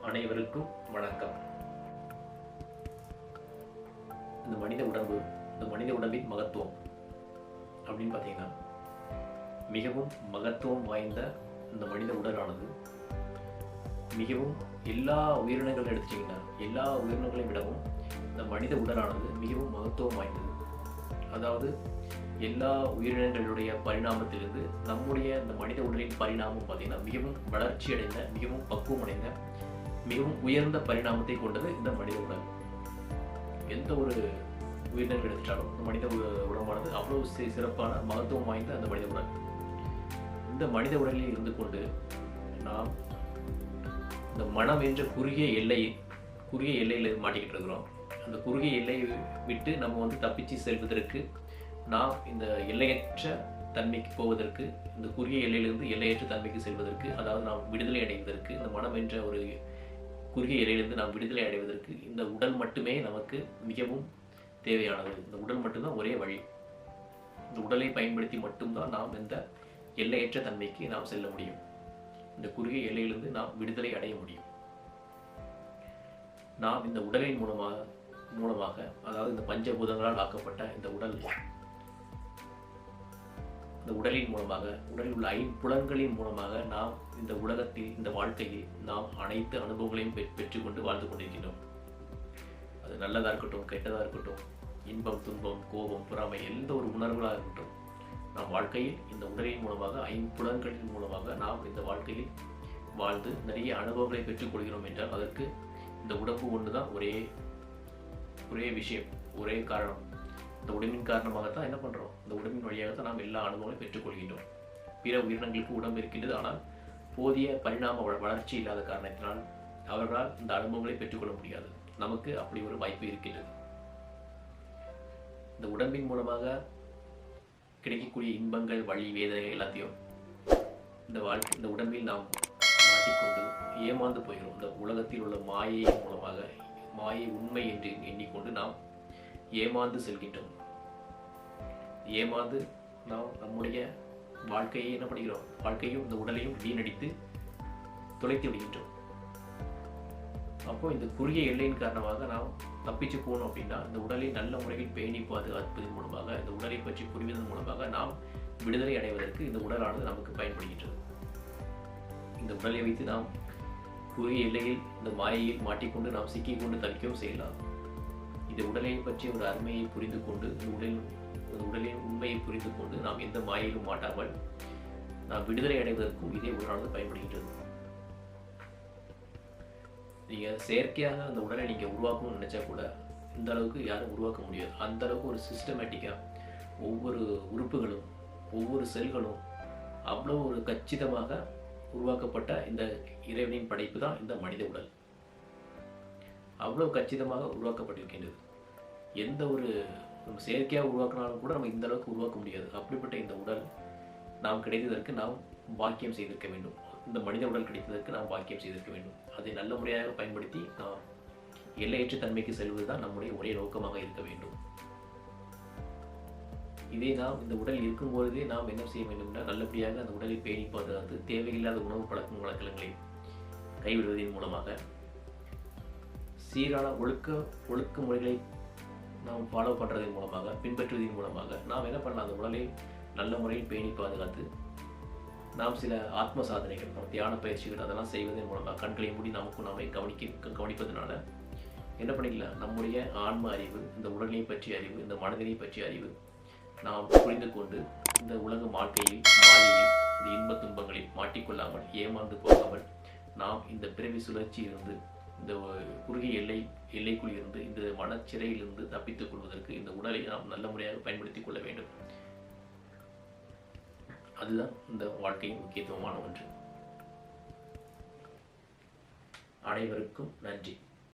அனைவருக்கும் வணக்கம். இந்த மனித உடம்பின் மகத்துவம் அப்படின்னு பார்த்தீங்கன்னா, மிகவும் மகத்துவம் வாய்ந்த இந்த மனித உடலானது மிகவும் எல்லா உயிரினங்களும் எடுத்துட்டிங்கன்னா எல்லா உயிரினங்களையும் விடவும் இந்த மனித உடலானது மிகவும் மகத்துவம் வாய்ந்தது. அதாவது எல்லா உயிரினங்களுடைய பரிணாமத்திலிருந்து நம்முடைய இந்த மனித உடலின் பரிணாமம் பார்த்தீங்கன்னா மிகவும் வளர்ச்சி அடைந்த, மிகவும் பக்குவம் அடைந்த, மிகவும் உயர்ந்த பரிணாமத்தை கொண்டது இந்த மனித உடல். எந்த ஒரு உயிரினங்கள் எடுத்துட்டாலும் இந்த மனித உடம்பானது அவ்வளவு சிறப்பான மகத்துவம் வாய்ந்த அந்த மனித உடல். இந்த மனித உடலில் இருந்து கொண்டு நாம் இந்த மனம் என்ற குறுகிய எல்லையில் மாட்டிக்கிட்டு இருக்கிறோம். அந்த குறுகிய எல்லையை விட்டு நம்ம தப்பிச்சு செல்வதற்கு, நாம் இந்த எல்லையற்ற தன்மைக்கு போவதற்கு, இந்த குறுகிய எல்லையிலிருந்து எல்லையற்ற தன்மைக்கு செல்வதற்கு, அதாவது நாம் விடுதலை அடைவதற்கு, இந்த மனம் என்ற ஒரு குறுகிய எல்லையிலிருந்து நாம் விடுதலை அடைவதற்கு இந்த உடல் மட்டுமே நமக்கு மிகவும் தேவையானது. இந்த உடல் மட்டும்தான் ஒரே வழி. இந்த உடலை பயன்படுத்தி மட்டும்தான் நாம் இந்த எல்லையற்ற தன்மைக்கு நாம் செல்ல முடியும். இந்த குறுகிய எல்லையிலிருந்து நாம் விடுதலை அடைய முடியும். நாம் இந்த உடலின் மூலமாக அதாவது இந்த பஞ்சபூதங்களால் ஆக்கப்பட்ட இந்த உடலின் மூலமாக, உடலில் உள்ள ஐம்புலன்களின் மூலமாக நாம் இந்த உலகத்தில், இந்த வாழ்க்கையில் நாம் அனைத்து அனுபவங்களையும் பெற்றுக்கொண்டு வாழ்ந்து கொண்டிருக்கின்றோம். அது நல்லதாக இருக்கட்டும், கெட்டதாக இருக்கட்டும், இன்பம், துன்பம், கோபம், பொறாமை, எந்த ஒரு உணர்வுகளாக இருக்கட்டும், நாம் வாழ்க்கையில் இந்த உடலின் மூலமாக, ஐம்புலன்களின் மூலமாக நாம் இந்த வாழ்க்கையில் வாழ்ந்து நிறைய அனுபவங்களை பெற்றுக்கொள்கிறோம் என்றால் அதற்கு இந்த உடம்பு ஒன்று தான் ஒரே விஷயம், ஒரே காரணம். இந்த உடம்பின் காரணமாகத்தான் என்ன பண்ணுறோம், இந்த உடம்பின் வழியாகத்தான் நாம் எல்லா அனுபவங்களையும் பெற்றுக்கொள்கின்றோம். பிற உயிரினங்களுக்கு உடம்பு இருக்கின்றது, ஆனால் போதிய பரிணாம வளர்ச்சி இல்லாத காரணத்தினால் அவர்களால் இந்த அனுபவங்களை பெற்றுக்கொள்ள முடியாது. நமக்கு அப்படி ஒரு வாய்ப்பு இருக்கின்றது. இந்த உடம்பின் மூலமாக கிடைக்கக்கூடிய இன்பங்கள், வழி, வேதனை எல்லாத்தையும் இந்த உடம்பில் நாம் மாட்டிக்கொண்டு ஏமாந்து போகிறோம். இந்த உலகத்தில் உள்ள மாயையின் மூலமாக, மாயை உண்மை என்று எண்ணிக்கொண்டு நாம் ஏமாந்து செல்கின்றோம். ஏமாந்து நாம் நம்முடைய வாழ்க்கையை என்ன பண்ணுகிறோம், வாழ்க்கையும் இந்த உடலையும் வீணடித்து தொலைத்து விடுகின்றோம். அப்போ இந்த குறுகிய எல்லையின் காரணமாக நாம் தப்பிச்சு போகணும் அப்படின்னா, இந்த உடலை நல்ல முறையில் பேணி பாதுகாப்பதன் மூலமாக, இந்த உடலை பற்றி புரிவதன் மூலமாக நாம் விடுதலை அடைவதற்கு இந்த உடலானது நமக்கு பயன்படுகின்றது. இந்த உடலை வைத்து நாம் குறுகிய எல்லையில் இந்த மாயையில் மாட்டிக்கொண்டு நாம் சிக்கிக்கொண்டு தவிக்கவும் செய்யலாம். இந்த உடலை பற்றிய ஒரு அருமையை புரிந்து கொண்டு, இந்த உடலின் உண்மையை புரிந்து கொண்டு நாம் எந்த மாயையிலும் மாட்டாமல் நாம் விடுதலை அடைவதற்கும் இதே உடலானது பயன்படுகின்றது. நீங்கள் செயற்கையாக அந்த உடலை நீங்கள் உருவாக்கணும்னு நினைச்சா கூட இந்த அளவுக்கு யாரும் உருவாக்க முடியாது. அந்த அளவுக்கு ஒரு சிஸ்டமேட்டிக்காக ஒவ்வொரு உறுப்புகளும், ஒவ்வொரு செல்களும் அவ்வளோ ஒரு கச்சிதமாக உருவாக்கப்பட்ட இந்த இறைவனின் படைப்பு தான் இந்த மனித உடல். அவ்வளோ கச்சிதமாக உருவாக்கப்பட்டிருக்கின்றது. எந்த ஒரு செயற்கையாக உருவாக்கினாலும் கூட நம்ம இந்த அளவுக்கு உருவாக்க முடியாது. அப்படிப்பட்ட இந்த உடல் நாம் கிடைத்ததற்கு நாம் பாக்கியம் செய்திருக்க வேண்டும். இந்த மனித உடல் கிடைத்ததற்கு நாம் பாக்கியம் செய்திருக்க வேண்டும். அதை நல்ல முறையாக பயன்படுத்தி நாம் எல்லையற்ற தன்மைக்கு செல்வது தான் நம்முடைய ஒரே நோக்கமாக இருக்க வேண்டும். இதே நாம் இந்த உடல் இருக்கும்பொழுதே நாம் என்ன செய்ய வேண்டும்னா, நல்லபடியாக அந்த உடலை பேணி பாதுகாத்து தேவையில்லாத உணவு பழக்க வழக்கங்களை கைவிடுவதன் மூலமாக, சீரான ஒழுக்க முறைகளை நாம் ஃபாலோ பண்ணுறதன் மூலமாக, பின்பற்றுவதன் மூலமாக நாம் என்ன பண்ணலாம், அந்த உடலை நல்ல முறையில் பேணி பாதுகாத்து நாம் சில ஆத்ம சாதனைகள், தியான பயிற்சிகள் அதெல்லாம் செய்வதன் மூலமாக கண்களை மூடி நாமே கவனிப்பதனால என்ன பண்ணிக்கலாம், நம்முடைய ஆன்ம அறிவு, இந்த உடலை பற்றிய அறிவு, இந்த மனதினை பற்றிய அறிவு நாம் புரிந்து கொண்டு இந்த உலக வாழ்க்கையில், மாயையில், இந்த இன்ப துன்பங்களில் மாட்டிக்கொள்ளாமல், ஏமாந்து போகாமல் நாம் இந்த பிறவி சுழற்சியிலிருந்து, இந்த குறுகிய எல்லைக்குள் இருந்து, இந்த மனச்சிறையிலிருந்து தப்பித்துக் கொள்வதற்கு இந்த உடலை நாம் நல்ல முறையாக பயன்படுத்திக் கொள்ள வேண்டும். அதுதான் இந்த வாழ்க்கையின் முக்கியத்துவமான ஒன்று. அனைவருக்கும் நன்றி.